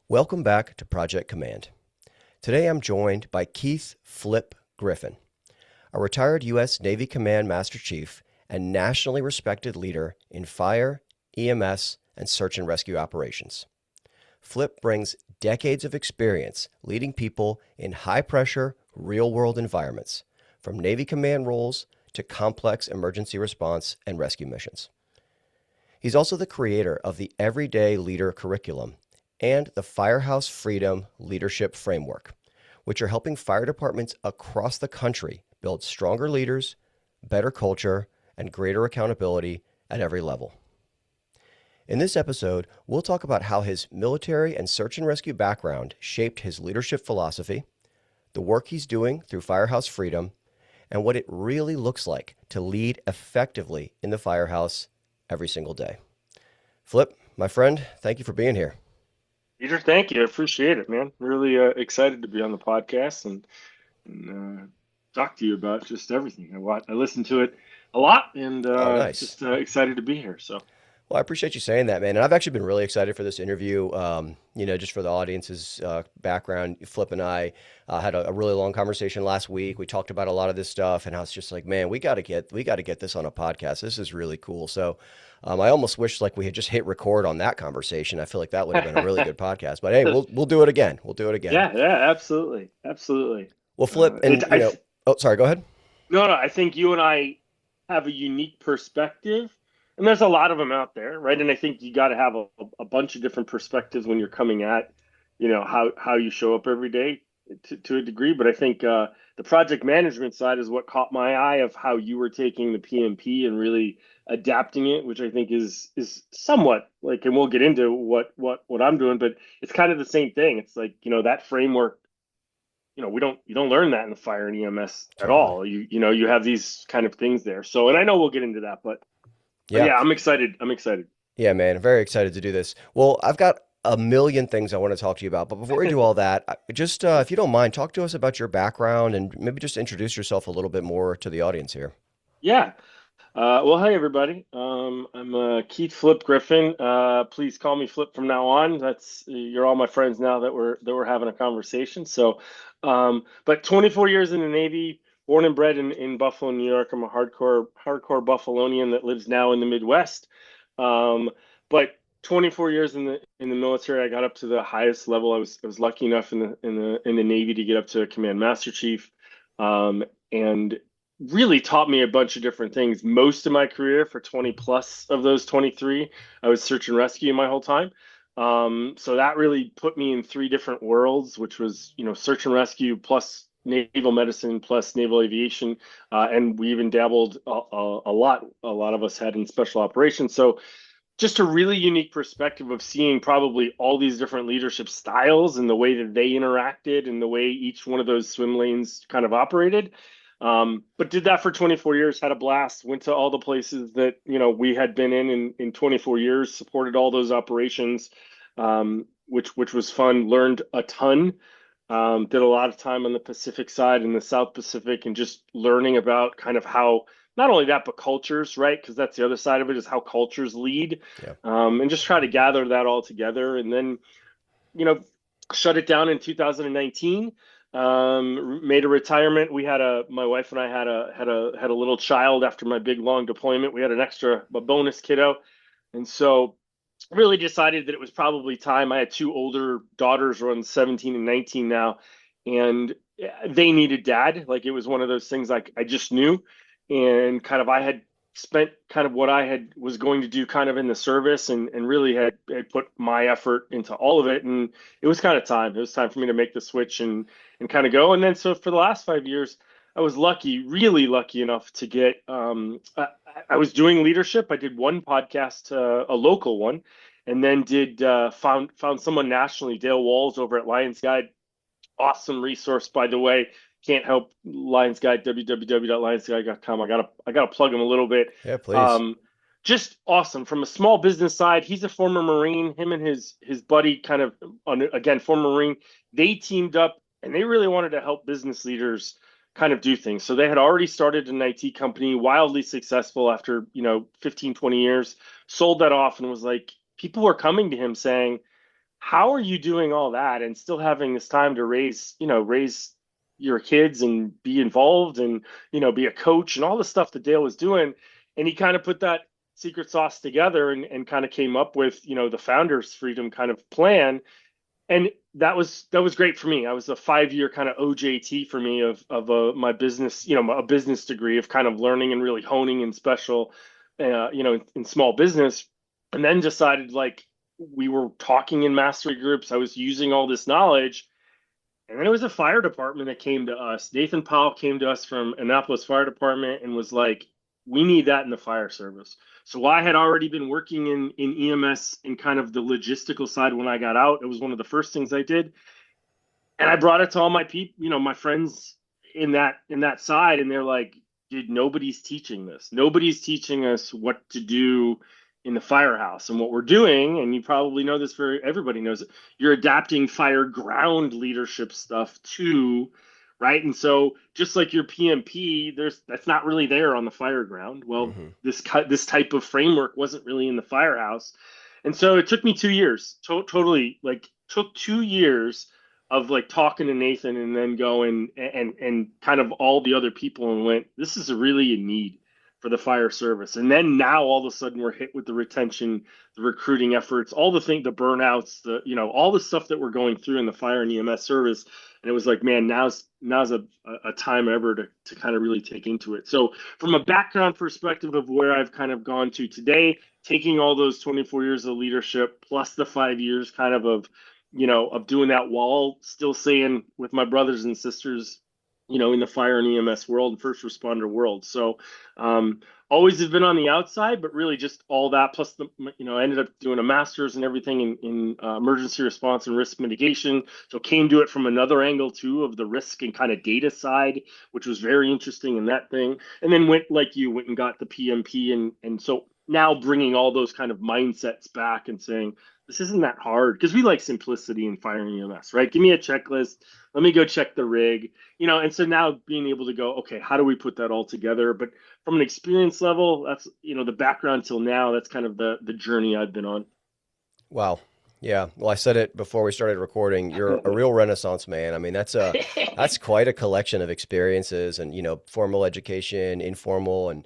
Welcome back to Project Command. Today I'm joined by Keith Flip Griffin, a retired U.S. Navy Command Master Chief and nationally respected leader in fire, EMS, and search and rescue operations. Flip brings decades of experience leading people in high-pressure, real-world environments, from Navy command roles to complex emergency response and rescue missions. He's also the creator of the Everyday Leader curriculum and the Firehouse Freedom Leadership Framework, which are helping fire departments across the country build stronger leaders, better culture, and greater accountability at every level. In this episode, we'll talk about how his military and search and rescue background shaped his leadership philosophy, the work he's doing through Firehouse Freedom, and what it really looks like to lead effectively in the firehouse every single day. Flip, my friend, thank you for being here. Peter, thank you. I appreciate it, man. Really excited to be on the podcast and talk to you about just everything. I listen to it a lot and Nice. just excited to be here. So, Well, I appreciate you saying that, man. And I've actually been really excited for this interview. Just for the audience's background, Flip and I had a really long conversation last week. We talked about a lot of this stuff, and I was just like, man, we got to get this on a podcast. This is really cool. So, I almost wish like we had just hit record on that conversation. I feel like that would have been a really good podcast. But hey, we'll do it again. We'll do it again. yeah, absolutely, absolutely. Well, Flip, and oh, sorry, go ahead. No, I think you and I have a unique perspective. And there's a lot of them out there, right? And I think you got to have a bunch of different perspectives when you're coming at, how you show up every day to a degree. But I think the project management side is what caught my eye of how you were taking the PMP and really adapting it, which I think is somewhat like, and we'll get into what I'm doing, but it's kind of the same thing. It's like, that framework, you don't learn that in the fire and EMS at all. You have these kind of things there. So, and I know we'll get into that, but yeah, I'm excited. Yeah, man, I'm very excited to do this. Well, I've got a million things I want to talk to you about, but before we do all that, just if you don't mind, talk to us about your background and maybe just introduce yourself a little bit more to the audience here. Yeah. Well, hi everybody. I'm Keith Flip Griffin. Please call me Flip from now on. You're all my friends now that we're having a conversation. So, but 24 years in the Navy. Born and bred in Buffalo, New York. I'm a hardcore Buffalonian that lives now in the Midwest. But 24 years in the military, I got up to the highest level. I was lucky enough in the Navy to get up to Command Master Chief, and really taught me a bunch of different things. Most of my career, for 20 plus of those 23, I was search and rescue my whole time. So that really put me in three different worlds, which was search and rescue plus naval medicine plus naval aviation, and we even dabbled a lot. A lot of us had in special operations. So just a really unique perspective of seeing probably all these different leadership styles and the way that they interacted and the way each one of those swim lanes kind of operated. But did that for 24 years, had a blast, went to all the places that we had been in 24 years, supported all those operations, which was fun, learned a ton. Did a lot of time on the Pacific side and the South Pacific and just learning about kind of how, not only that, but cultures, right? Because that's the other side of it, is how cultures lead. Yeah. And just try to gather that all together. And then, shut it down in 2019, made a retirement. My wife and I had a little child after my big, long deployment. We had a bonus kiddo. And so really decided that it was probably time. I had two older daughters, around 17 and 19 now, and they needed dad. Like, it was one of those things like I just knew, and kind of I had spent kind of what I was going to do kind of in the service and really had put my effort into all of it. And it was kind of time. It was time for me to make the switch and kind of go. And then so for the last 5 years, I was really lucky enough to get, I was doing leadership. I did one podcast, a local one, and then found someone nationally, Dale Walls over at Lions Guide. Awesome resource, by the way. Can't help Lions Guide, www.lionsguide.com. I gotta plug him a little bit. Yeah, please. Just awesome. From a small business side, he's a former Marine. Him and his buddy, kind of, again, former Marine, they teamed up and they really wanted to help business leaders kind of do things. So they had already started an IT company, wildly successful after 15, 20 years, sold that off, and was like, people were coming to him saying, how are you doing all that and still having this time to raise your kids and be involved and, be a coach and all the stuff that Dale was doing. And he kind of put that secret sauce together and kind of came up with, the founder's freedom kind of plan. And that was great for me. I was a 5 year kind of OJT for me of my business, a business degree of kind of learning and really honing in special, in small business, and then decided like we were talking in mastery groups. I was using all this knowledge, and then it was a fire department that came to us. Nathan Powell came to us from Annapolis Fire Department and was like, "We need that in the fire service." So I had already been working in EMS and kind of the logistical side when I got out. It was one of the first things I did, and I brought it to all my people, my friends in that side, and they're like, "Dude, nobody's teaching this. Nobody's teaching us what to do in the firehouse." And what we're doing, and you probably know this, for everybody knows it, you're adapting fire ground leadership stuff too, right? And so just like your PMP, that's not really there on the fire ground. Well, Hmm. this type of framework wasn't really in the firehouse. And so it took me 2 years, totally, like took 2 years of like talking to Nathan and then going and kind of all the other people, and went, this is really a need for the fire service. And then now all of a sudden we're hit with the retention, the recruiting efforts, all the things, the burnouts, all the stuff that we're going through in the fire and EMS service. And it was like, man, now's a time ever to kind of really take into it. So from a background perspective of where I've kind of gone to today, taking all those 24 years of leadership plus the 5 years kind of doing that while still saying with my brothers and sisters, in the fire and EMS world and first responder world. So, always have been on the outside, but really just all that plus I ended up doing a master's and everything in emergency response and risk mitigation. So came to it from another angle too, of the risk and kind of data side, which was very interesting in that thing. And then went and got the PMP, and so now bringing all those kind of mindsets back and saying, this isn't that hard, because we like simplicity in fire and EMS, right? Give me a checklist. Let me go check the rig, and so now being able to go, okay, how do we put that all together? But from an experience level, that's, the background till now, that's kind of the journey I've been on. Wow. Yeah. Well, I said it before we started recording. You're a real Renaissance man. I mean, that's quite a collection of experiences and, formal education, informal, and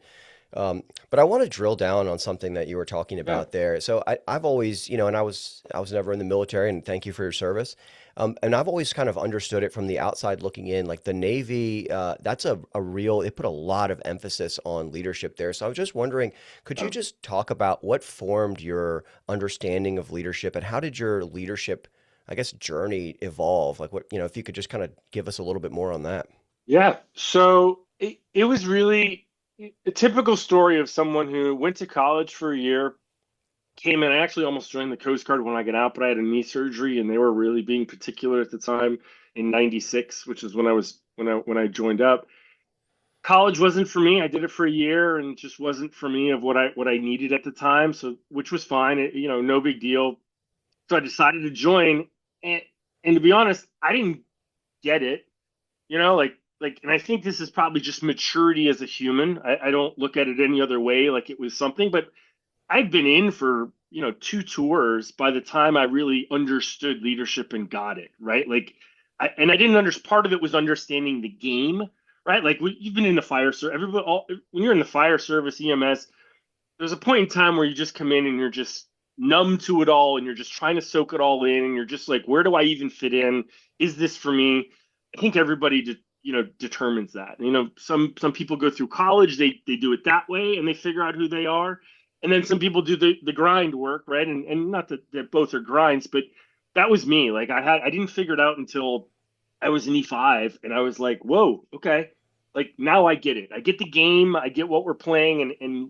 but I want to drill down on something that you were talking Yeah. about there. So I've always, and I was never in the military, and thank you for your service. And I've always kind of understood it from the outside looking in, like the Navy, that's a real, it put a lot of emphasis on leadership there. So I was just wondering, could you just talk about what formed your understanding of leadership and how did your leadership, I guess, journey evolve? Like what, if you could just kind of give us a little bit more on that. Yeah. So it was really a typical story of someone who went to college for a year, came in. I actually almost joined the Coast Guard when I got out, but I had a knee surgery, and they were really being particular at the time in '96, which is when I joined up. College wasn't for me. I did it for a year, and just wasn't for me of what I needed at the time. So, which was fine. No big deal. So I decided to join, and to be honest, I didn't get it. And I think this is probably just maturity as a human. I don't look at it any other way, like it was something, but I'd been in for, two tours by the time I really understood leadership and got it, right? Like, I didn't understand, part of it was understanding the game, right? Like, you've been in the fire service, when you're in the fire service, EMS, there's a point in time where you just come in and you're just numb to it all, and you're just trying to soak it all in, and you're just like, where do I even fit in? Is this for me? I think everybody determines that. Some people go through college, they do it that way, and they figure out who they are. And then some people do the grind work, right? And not that both are grinds, but that was me. Like, I didn't figure it out until I was in E5, and I was like, whoa, okay. Like, now I get it. I get the game. I get what we're playing, and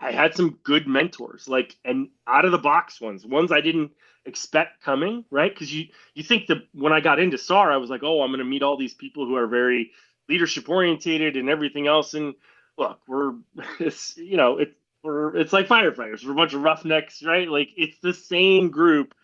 I had some good mentors, like, and out of the box ones I didn't expect coming, right? Because you think that when I got into SAR, I was like, oh, I'm going to meet all these people who are very leadership orientated and everything else. And look, it's it's like firefighters. We're a bunch of roughnecks, right? Like, it's the same group,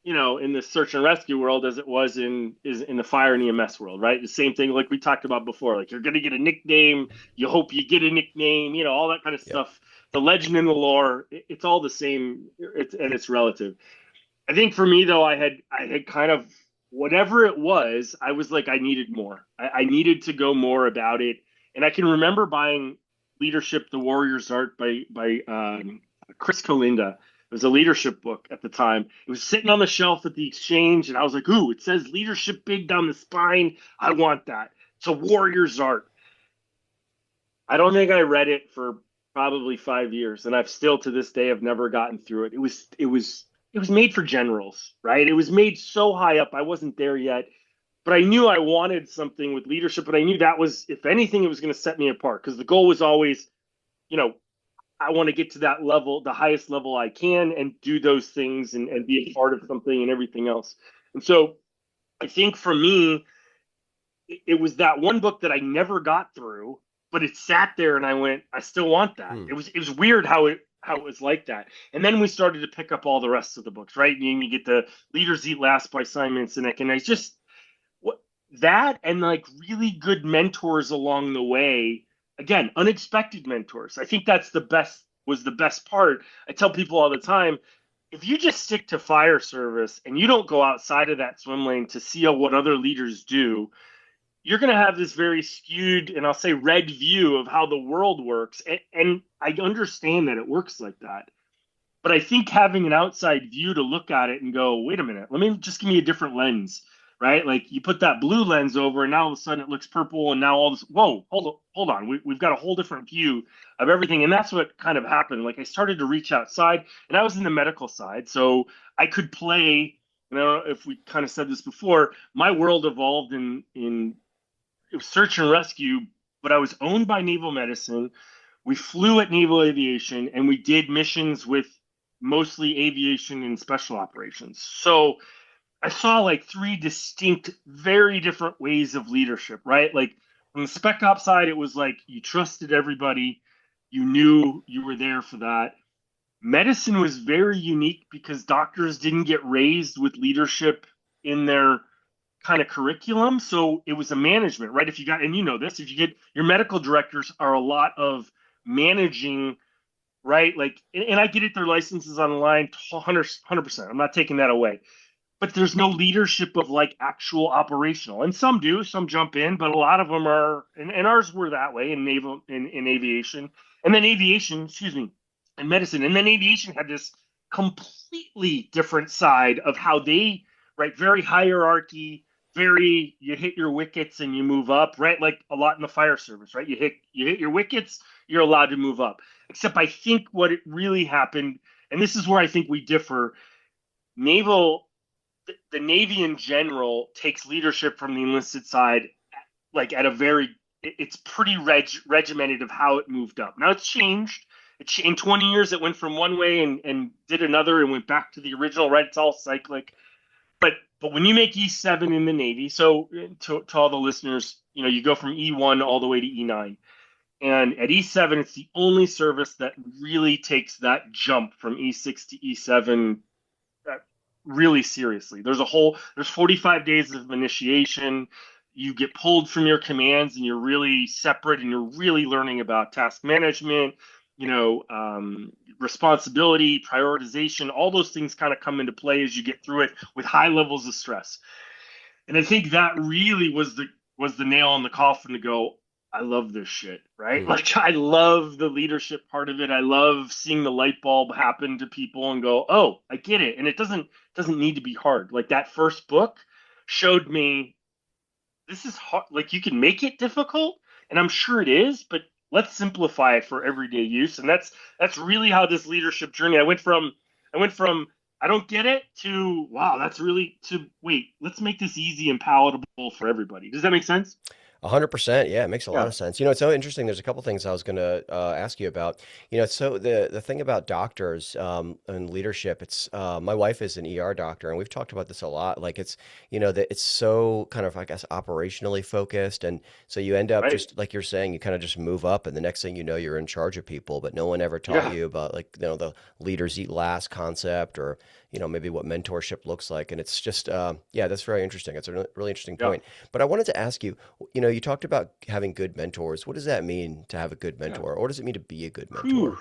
in the search and rescue world as it was in the fire and EMS world, right? The same thing, like we talked about before. Like, you're gonna get a nickname, you hope you get a nickname, all that kind of Yep. stuff. The legend and the lore, it's all the same. It's relative. I think for me though, I had kind of whatever it was, I was like I needed more. I needed to go more about it. And I can remember buying Leadership: The Warrior's Art by Chris Colinda. It was a leadership book at the time. It was sitting on the shelf at the exchange, and I was like, "Ooh, it says leadership big down the spine. I want that." It's a Warrior's Art. I don't think I read it for probably 5 years, and I've still to this day have never gotten through it. It was made for generals, right? It was made so high up. I wasn't there yet, but I knew I wanted something with leadership, but I knew that was, if anything, it was going to set me apart because the goal was always, you know, I want to get to that level, the highest level I can, and do those things and be a part of something and everything else. And so I think for me, it was that one book that I never got through, but it sat there and I went, I still want that. Hmm. It was weird how it was like that. And then we started to pick up all the rest of the books, right? And you get the Leaders Eat Last by Simon Sinek, and I just what that and like really good mentors along the way. Again, unexpected mentors. I think that's the best part. I tell people all the time, if you just stick to fire service and you don't go outside of that swim lane to see what other leaders do, you're going to have this very skewed and I'll say red view of how the world works. And I understand that it works like that. But I think having an outside view to look at it and go, wait a minute, let me just give me a different lens, right? Like you put that blue lens over and now all of a sudden it looks purple and now all this, whoa, hold on. We've got a whole different view of everything. And that's what kind of happened. Like I started to reach outside and I was in the medical side. So I could play, and I don't know if we kind of said this before, my world evolved in it was search and rescue, but I was owned by Naval Medicine. We flew at Naval Aviation and we did missions with mostly aviation and special operations. So I saw like three distinct, very different ways of leadership, right? Like on the spec op side, it was like you trusted everybody, you knew you were there for that. Medicine was very unique because doctors didn't get raised with leadership in their kind of curriculum. So it was a management, right? If you got, and you know this, if you get your medical directors are a lot of managing, right? Like, and I get it, their licenses on the line 100%. I'm not taking that away. But there's no leadership of like actual operational. And some do, some jump in, but a lot of them are, and ours were that way in naval, in aviation. And then aviation, excuse me, and medicine. And then aviation had this completely different side of how they, right, very hierarchy, very you hit your wickets and you move up, right? Like a lot in the fire service, right? You hit your wickets, you're allowed to move up. Except I think what it really happened, and this is where I think we differ, naval the Navy in general takes leadership from the enlisted side, like at a very, it's pretty regimented of how it moved up. Now it's changed. In 20 years, it went from one way and did another and went back to the original, right? It's all cyclic. But when you make E7 in the Navy, so to all the listeners, you go from E1 all the way to E9. And at E7, it's the only service that really takes that jump from E6 to E7 really seriously. There's 45 days of initiation. You get pulled from your commands and you're really separate and you're really learning about task management, responsibility, prioritization, all those things kind of come into play as you get through it with high levels of stress. And I think that really was the nail in the coffin to go, I love this shit, right? Hmm. Like I love the leadership part of it. I love seeing the light bulb happen to people and go, "Oh, I get it." And it doesn't need to be hard. Like that first book showed me this is hard. Like you can make it difficult, and I'm sure it is, but let's simplify it for everyday use. And that's really how this leadership journey. I went from I don't get it to wow, that's really to wait, let's make this easy and palatable for everybody. Does that make sense? 100%. Yeah, it makes a lot Yeah. of sense. It's so interesting. There's a couple things I was going to ask you about. So the thing about doctors and leadership, it's my wife is an ER doctor, and we've talked about this a lot. Like it's that it's so kind of I guess operationally focused, and so you end up Right. just like you're saying, you kind of just move up, and the next thing you know, you're in charge of people. But no one ever taught Yeah. you about like the leaders eat last concept, or maybe what mentorship looks like. And it's just yeah, that's very interesting. It's a really interesting Yeah. point. But I wanted to ask you. You talked about having good mentors. What does that mean to have a good Yeah. mentor? Or what does it mean to be a good Whew. mentor?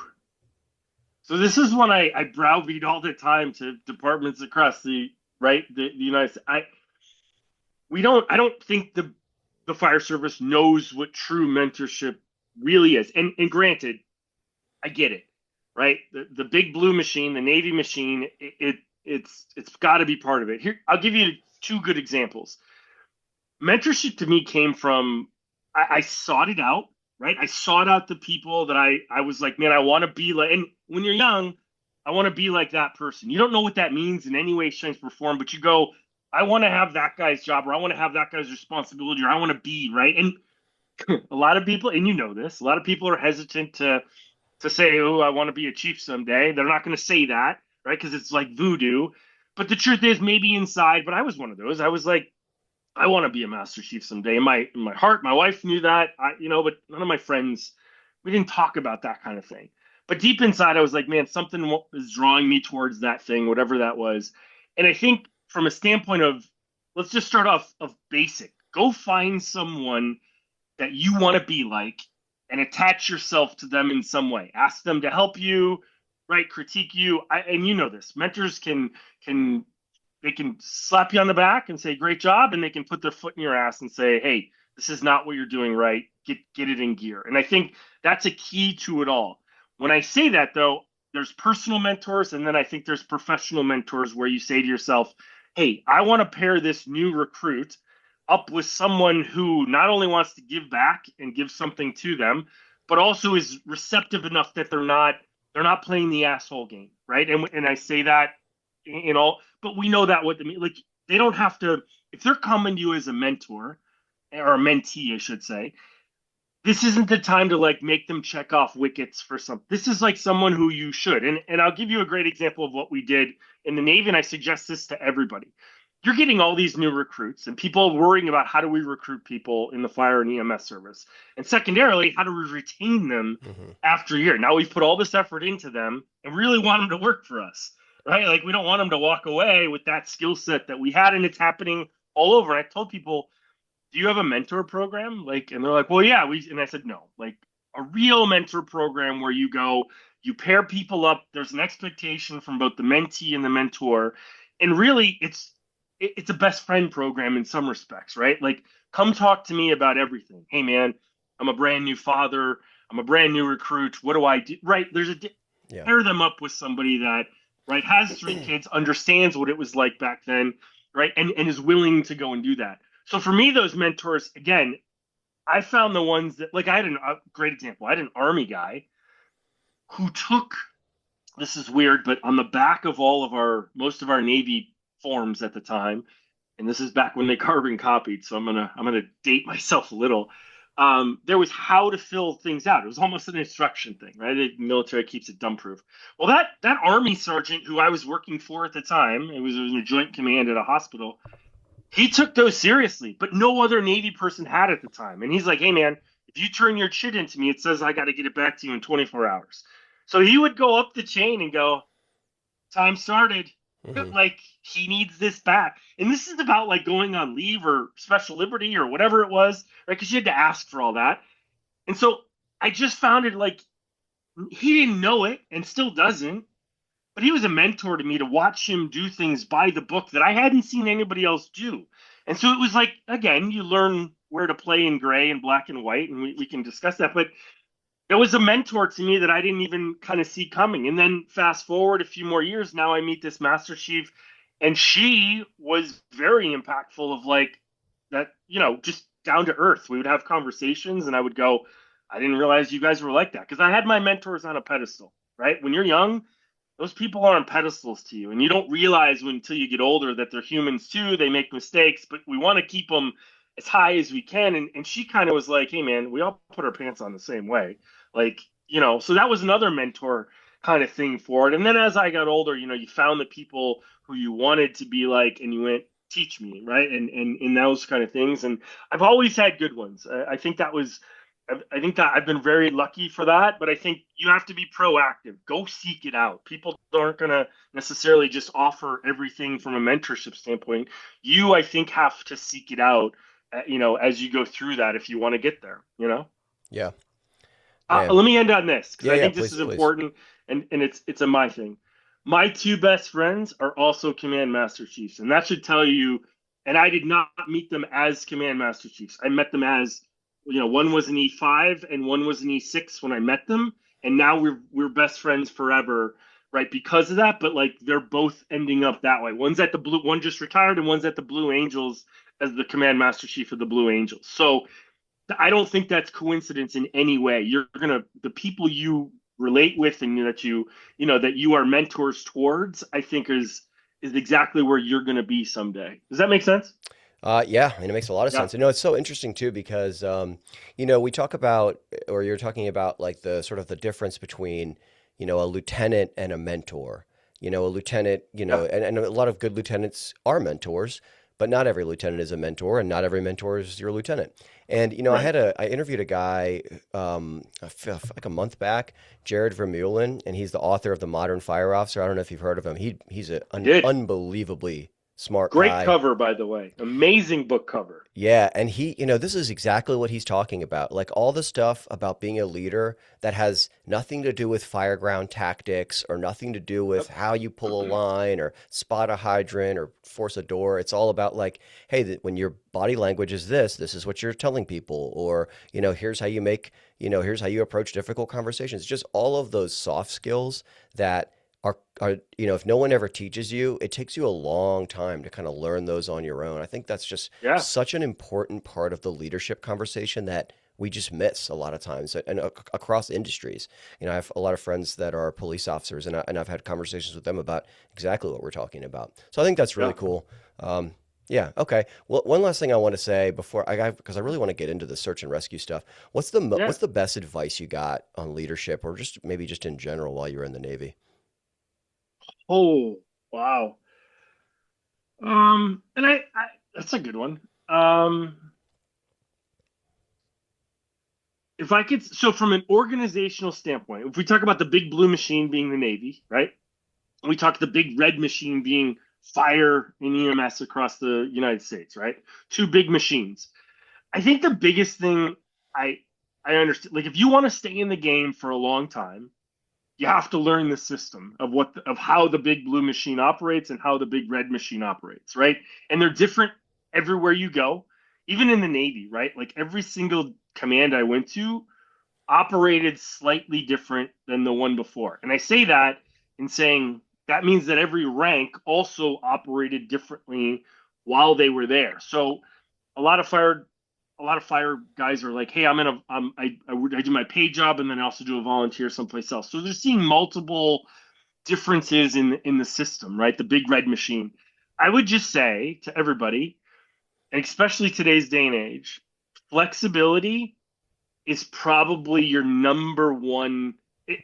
So this is one I browbeat all the time to departments across the United States. I don't think the fire service knows what true mentorship really is. And granted, I get it, right? The big blue machine, the Navy machine, it's got to be part of it. Here, I'll give you two good examples. Mentorship to me came from I sought it out, right? I sought out the people that I was like, man, I want to be like. And when you're young, I want to be like that person. You don't know what that means in any way, shape, or form, but you go, I want to have that guy's job, or I want to have that guy's responsibility, or I want to be right. And a lot of people, and you know this, a lot of people are hesitant to say, oh, I want to be a chief someday. They're not going to say that, right? Because it's like voodoo. But the truth is, maybe inside, but I was one of those. I was like, I want to be a master chief someday. In my heart, my wife knew that, but none of my friends, we didn't talk about that kind of thing. But deep inside, I was like, man, something is drawing me towards that thing, whatever that was. And I think from a standpoint of, let's just start off of basic. Go find someone that you want to be like and attach yourself to them in some way. Ask them to help you, right? Critique you. And you know this. Mentors can they can slap you on the back and say great job, and they can put their foot in your ass and say, hey, this is not what you're doing right. Get it in gear. And I think that's a key to it all. When I say that, though, there's personal mentors, and then I think there's professional mentors where you say to yourself, hey, I want to pair this new recruit up with someone who not only wants to give back and give something to them, but also is receptive enough that they're not playing the asshole game, right? And I say that in all, but we know that what they mean. Like, they don't have to, if they're coming to you as a mentor or a mentee, I should say, this isn't the time to like make them check off wickets for something. This is like someone who you should. And I'll give you a great example of what we did in the Navy, and I suggest this to everybody. You're getting all these new recruits, and people worrying about how do we recruit people in the fire and EMS service, and secondarily, how do we retain them after a year? Now we've put all this effort into them and really want them to work for us, right? Like, we don't want them to walk away with that skill set that we had, and it's happening all over. And I told people, do you have a mentor program? Like, and they're like, well, yeah, and I said, no, like a real mentor program where you pair people up. There's an expectation from both the mentee and the mentor. And really it's a best friend program in some respects, right? Like, come talk to me about everything. Hey man, I'm a brand new father. I'm a brand new recruit. What do I do? Right. Yeah. Pair them up with somebody that, right, has 3 kids, understands what it was like back then, right? And is willing to go and do that. So for me, those mentors, again, I found the ones that, like, I had a great example. I had an Army guy who took, this is weird, but on the back of most of our Navy forms at the time, and this is back when they carbon copied, so I'm gonna date myself a little. There was how to fill things out. It was almost an instruction thing, right? The military keeps it dumb proof. Well, that Army sergeant who I was working for at the time, it was in a joint command at a hospital. He took those seriously, but no other Navy person had at the time. And he's like, hey, man, if you turn your shit into me, it says I got to get it back to you in 24 hours. So he would go up the chain and go, time started. Like, he needs this back. And this is about like going on leave or special liberty or whatever it was, right? Because you had to ask for all that. And so I just found it like he didn't know it and still doesn't. But he was a mentor to me to watch him do things by the book that I hadn't seen anybody else do. And so it was like, again, you learn where to play in gray and black and white, and we can discuss that. But it was a mentor to me that I didn't even kind of see coming. And then fast forward a few more years, now I meet this Master Chief, and she was very impactful of like that, just down to earth. We would have conversations, and I would go, I didn't realize you guys were like that. Because I had my mentors on a pedestal, right? When you're young, those people are on pedestals to you, and you don't realize until you get older that they're humans too. They make mistakes, but we want to keep them as high as we can. And she kind of was like, hey man, we all put our pants on the same way. Like, so that was another mentor kind of thing for it. And then as I got older, you found the people who you wanted to be like, and you went, teach me, right? And those kind of things. And I've always had good ones. I think that I've been very lucky for that, but I think you have to be proactive. Go seek it out. People aren't going to necessarily just offer everything from a mentorship standpoint. You, I think, have to seek it out, as you go through that if you want to get there, Yeah. Let me end on this because I think this please, is important. and it's a my thing. My two best friends are also command master chiefs, and that should tell you. And I did not meet them as command master chiefs. I met them as, one was an E5 and one was an E6 when I met them, and now we're best friends forever, right? Because of that. But like they're both ending up that way. One's at the blue, one just retired, and one's at the Blue Angels as the command master chief of the Blue Angels. So I don't think that's coincidence in any way. The people you relate with and that you are mentors towards, I think is exactly where you're going to be someday. Does that make sense? Yeah, and it makes a lot of Yeah. sense. It's so interesting too because we talk about, or you're talking about like the sort of the difference between, a lieutenant and a mentor. A lieutenant, Yeah. and a lot of good lieutenants are mentors, but not every lieutenant is a mentor, and not every mentor is your lieutenant. And Right. I interviewed a guy like a month back, Jared Vermeulen, and he's the author of The Modern Fire Officer. I don't know if you've heard of him. He's I an did. unbelievably smart Great guy. cover, by the way. Amazing book cover. Yeah, and this is exactly what he's talking about. Like all the stuff about being a leader that has nothing to do with fireground tactics or nothing to do with Yep. how you pull a line or spot a hydrant or force a door. It's all about like, hey, when your body language is this is what you're telling people, or here's how you make, here's how you approach difficult conversations. Just all of those soft skills that are if no one ever teaches you, it takes you a long time to kind of learn those on your own. I think that's just Yeah. such an important part of the leadership conversation that we just miss a lot of times and across industries. I have a lot of friends that are police officers, and I've had conversations with them about exactly what we're talking about. So I think that's really Yeah. cool. Yeah. Okay. Well, one last thing I want to say before because I really want to get into the search and rescue stuff. Yeah. What's the best advice you got on leadership, or just maybe just in general while you were in the Navy? Oh, wow. And I that's a good one. If I could, so from an organizational standpoint, if we talk about the big blue machine being the Navy, right? And we talk the big red machine being fire and EMS across the United States, right? Two big machines. I think the biggest thing I I understand, like if you want to stay in the game for a long time, you have to learn the system of how the big blue machine operates and how the big red machine operates, right? And they're different everywhere you go, even in the Navy, right? Like every single command I went to operated slightly different than the one before. And I say that in saying that means that every rank also operated differently while they were there. So a lot of fire a lot of fire guys are like, hey, I do my paid job and then I also do a volunteer someplace else. So they're seeing multiple differences in the system, right? The big red machine. I would just say to everybody, and especially today's day and age, flexibility is probably your number one,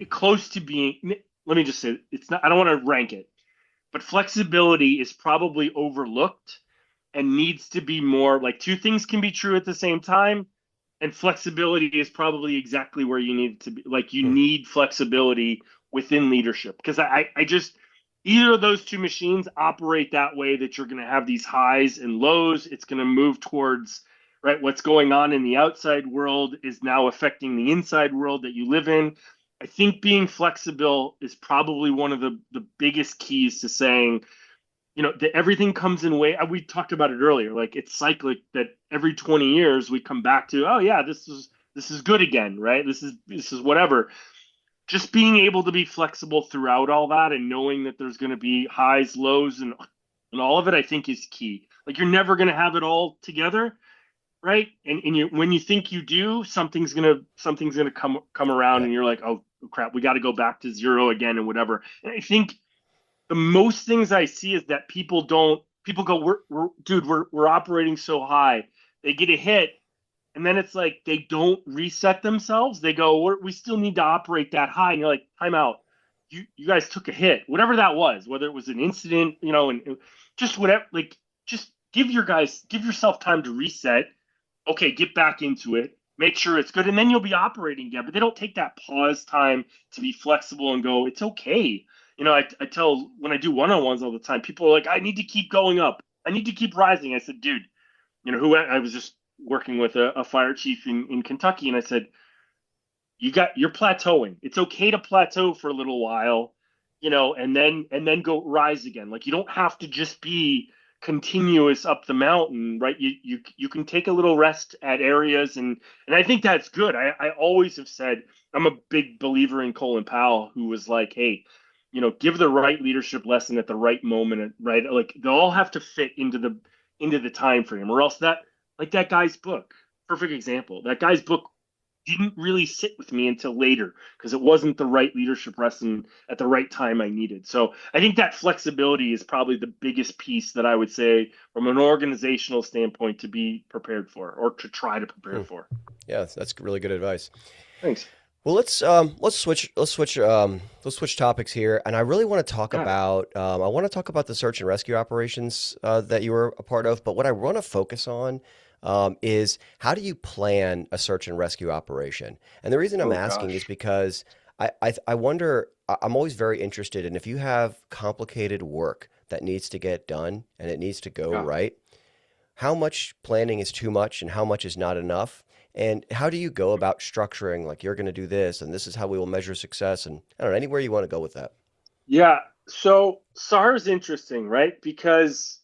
close to being. Let me just say, it's not. I don't want to rank it, but flexibility is probably overlooked and needs to be more. Like two things can be true at the same time, and flexibility is probably exactly where you need to be. Like you Hmm. need flexibility within leadership because I just either of those two machines operate that way that you're going to have these highs and lows. It's going to move towards right what's going on in the outside world is now affecting the inside world that you live in. I think being flexible is probably one of the biggest keys to saying, that everything comes in way. We talked about it earlier. Like it's cyclic that every 20 years we come back to, oh yeah, this is good again, right? This is whatever. Just being able to be flexible throughout all that and knowing that there's going to be highs, lows, and all of it, I think is key. Like you're never going to have it all together, right? And when you think you do, something's gonna come around, Yeah. and you're like, oh crap, we got to go back to zero again and whatever. And I think the most things I see is that people go, we're operating so high. They get a hit, and then it's like they don't reset themselves. They go, we still need to operate that high, and you're like, time out. You guys took a hit, whatever that was, whether it was an incident, and just whatever. Like, just give yourself time to reset. Okay, get back into it. Make sure it's good, and then you'll be operating again. But they don't take that pause time to be flexible and go, it's okay. I tell when I do one-on-ones all the time, people are like, I need to keep going up. I need to keep rising. I said, dude, who I was just working with a fire chief in Kentucky, and I said, you're plateauing. It's okay to plateau for a little while, and then go rise again. Like you don't have to just be continuous up the mountain, right? You can take a little rest at areas, and I think that's good. I always have said I'm a big believer in Colin Powell, who was like, hey, give the right leadership lesson at the right moment, right? Like they'll all have to fit into the time frame, or else that guy's book, perfect example. That guy's book didn't really sit with me until later because it wasn't the right leadership lesson at the right time I needed. So I think that flexibility is probably the biggest piece that I would say from an organizational standpoint to be prepared for, or to try to prepare Hmm. for. Yeah, that's really good advice. Thanks. Well, let's switch topics here, and I really want to talk Got it. about I want to talk about the search and rescue operations that you were a part of. But what I want to focus on is how do you plan a search and rescue operation? And the reason I'm Oh asking is gosh. because I wonder. I'm always very interested in if you have complicated work that needs to get done and it needs to go Yeah. right, how much planning is too much and how much is not enough? And how do you go about structuring, like, you're going to do this and this is how we will measure success? And I don't know, anywhere you want to go with that. Yeah. So SAR is interesting, right? Because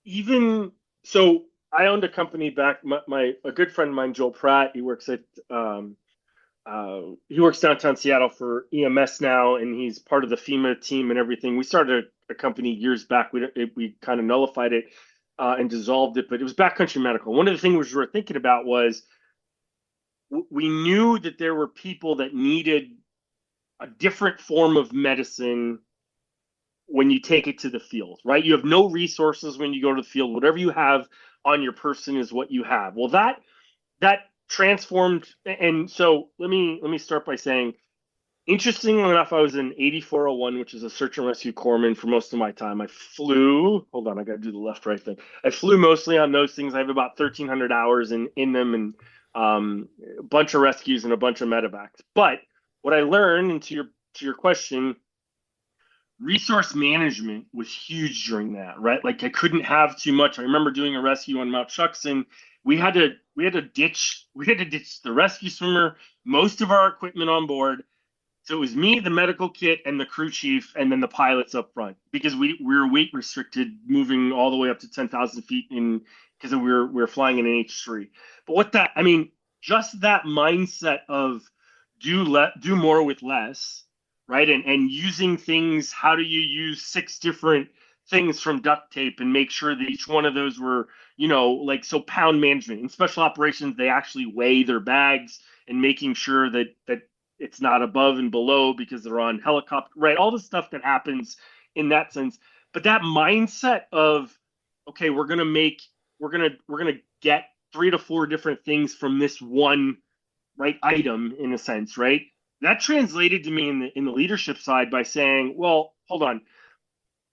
even so, I owned a company back. My a good friend of mine, Joel Pratt, he works downtown Seattle for EMS now, and he's part of the FEMA team and everything. We started a company years back. We kind of nullified it and dissolved it, but it was Backcountry Medical. One of the things we were thinking about was we knew that there were people that needed a different form of medicine when you take it to the field, right? You have no resources when you go to the field. Whatever you have on your person is what you have. Well, that transformed, and so let me start by saying, interestingly enough, I was in 8401, which is a search and rescue corpsman for most of my time. I flew. Hold on, I got to do the left right thing. I flew mostly on those things. I have about 1,300 hours in them, and a bunch of rescues and a bunch of medevacs. But what I learned, and to your question, resource management was huge during that, right? Like I couldn't have too much. I remember doing a rescue on Mount Chuckson. We had to ditch the rescue swimmer, most of our equipment on board. So it was me, the medical kit, and the crew chief, and then the pilots up front because we were weight restricted, moving all the way up to 10,000 feet in because we were flying in an H3. But I mean, just that mindset of do more with less, right? And using things. How do you use six different things from duct tape and make sure that each one of those were, like, so pound management in special operations, they actually weigh their bags and making sure that it's not above and below because they're on helicopter, right? All the stuff that happens in that sense. But that mindset of, okay, we're gonna get three to four different things from this one, right, item, in a sense, right? That translated to me in the leadership side by saying, well, hold on,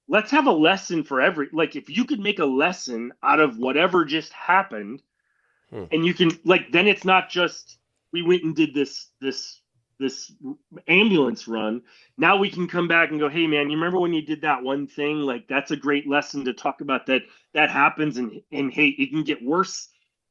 let's have a lesson for every, like, if you could make a lesson out of whatever just happened, Hmm. and you can, like, then it's not just we went and did this ambulance run. Now we can come back and go, hey man, you remember when you did that one thing? Like that's a great lesson to talk about, that happens, and hey, it can get worse.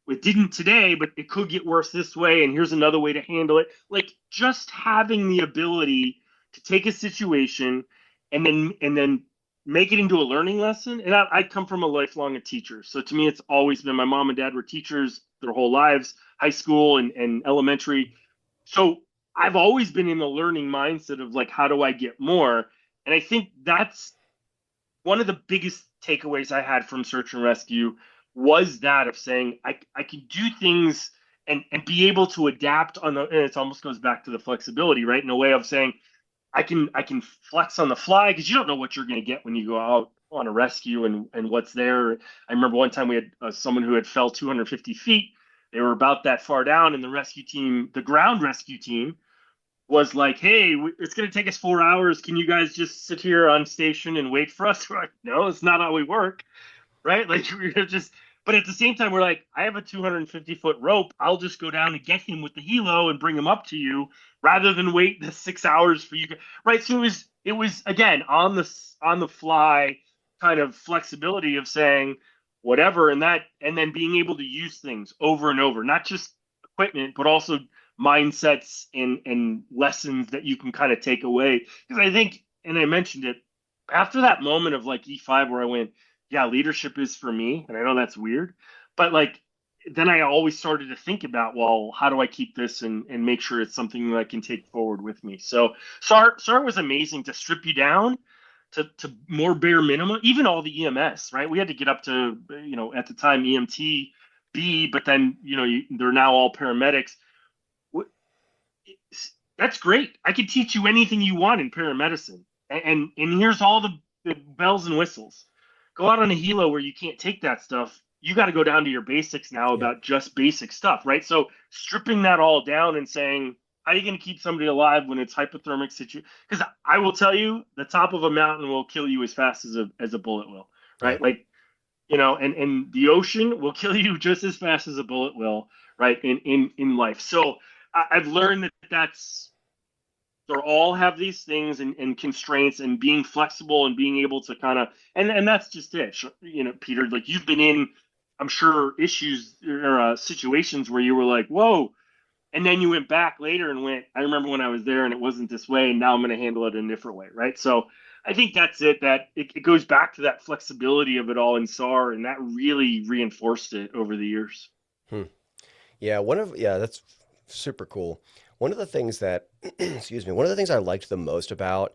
It didn't today, but it could get worse this way, and here's another way to handle it. Like just having the ability to take a situation and then make it into a learning lesson. And I come from a lifelong teacher, so to me, it's always been, my mom and dad were teachers their whole lives, high school and elementary. So I've always been in the learning mindset of like, how do I get more? And I think that's one of the biggest takeaways I had from search and rescue, was that of saying I can do things and be able to adapt on the, and it almost goes back to the flexibility, right? In a way of saying I can flex on the fly because you don't know what you're going to get when you go out on a rescue and what's there. I remember one time we had someone who had fell 250 feet. They were about that far down, and the rescue team, the ground rescue team, was like, "Hey, it's going to take us 4 hours. Can you guys just sit here on station and wait for us?" We're like, "No, it's not how we work, right?" Like we're just. But at the same time, we're like, "I have a 250-foot rope. I'll just go down and get him with the helo and bring him up to you, rather than wait the 6 hours for you." Right? So it was again on the fly kind of flexibility of saying whatever, and then being able to use things over and over, not just equipment, but also mindsets and lessons that you can kind of take away. Because I think, and I mentioned it, after that moment of like E5 where I went, yeah, leadership is for me. And I know that's weird, but like, then I always started to think about, well, how do I keep this and make sure it's something that I can take forward with me? So SART was amazing to strip you down to more bare minimum, even all the EMS, right? We had to get up to, at the time EMT B, but then, they're now all paramedics. That's great. I could teach you anything you want in paramedicine. And here's all the bells and whistles. Go out on a helo where you can't take that stuff. You got to go down to your basics now Yeah. about just basic stuff, right? So stripping that all down and saying, how are you going to keep somebody alive when it's hypothermic situation? Because I will tell you, the top of a mountain will kill you as fast as a bullet will, Yeah. right? Like, and the ocean will kill you just as fast as a bullet will, right? In life. So I've learned that they all have these things and constraints, and being flexible and being able to kind of, and that's just it. Peter, like you've been in, I'm sure, issues or situations where you were like, whoa, and then you went back later and went, I remember when I was there and it wasn't this way, and now I'm going to handle it in a different way, right? So I think that's it. That it goes back to that flexibility of it all in SAR, and that really reinforced it over the years. Hmm. Yeah, that's super cool. One of the things that, excuse me, one of the things I liked the most about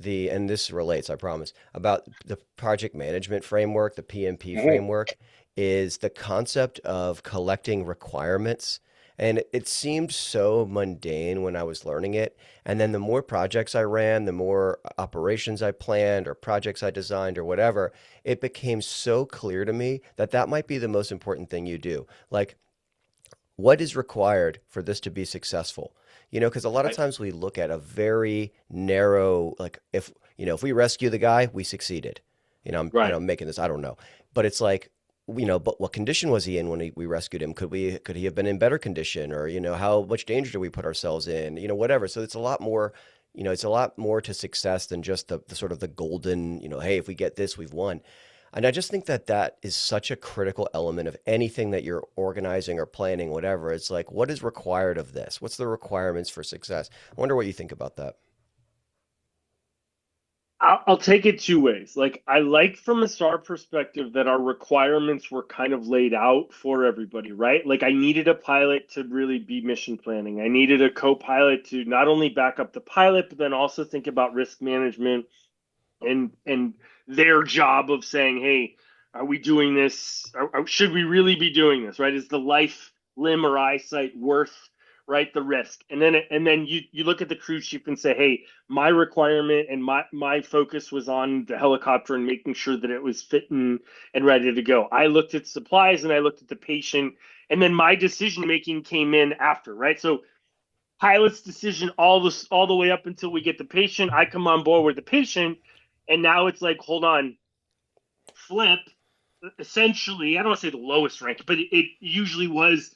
and this relates, I promise, about the project management framework, the PMP Mhm. framework, is the concept of collecting requirements. And it seemed so mundane when I was learning it. And then the more projects I ran, the more operations I planned or projects I designed or whatever, it became so clear to me that that might be the most important thing you do. Like, what is required for this to be successful? Because a lot of Right, times we look at a very narrow, like if we rescue the guy, we succeeded. right. I'm making this, I don't know, but it's like, but what condition was he in when we rescued him? Could he have been in better condition, or how much danger do we put ourselves in? Whatever. So it's a lot more. It's a lot more to success than just the sort of the golden. Hey, if we get this, we've won. And I just think that that is such a critical element of anything that you're organizing or planning, whatever. It's like, what is required of this? What's the requirements for success? I wonder what you think about that. I'll take it two ways. Like, I like from a SAR perspective that our requirements were kind of laid out for everybody, right? Like, I needed a pilot to really be mission planning. I needed a co-pilot to not only back up the pilot, but then also think about risk management and their job of saying, hey, are we doing this? Should we really be doing this? Right? Is the life, limb, or eyesight worth, right, the risk? And then you look at the crew chief and say, hey, my requirement and my focus was on the helicopter and making sure that it was fit and ready to go. I looked at supplies and I looked at the patient, and then my decision making came in after, right? So pilot's decision all the way up until we get the patient. I come on board with the patient, and now it's like, hold on, Flip. Essentially, I don't want to say the lowest rank, but it usually was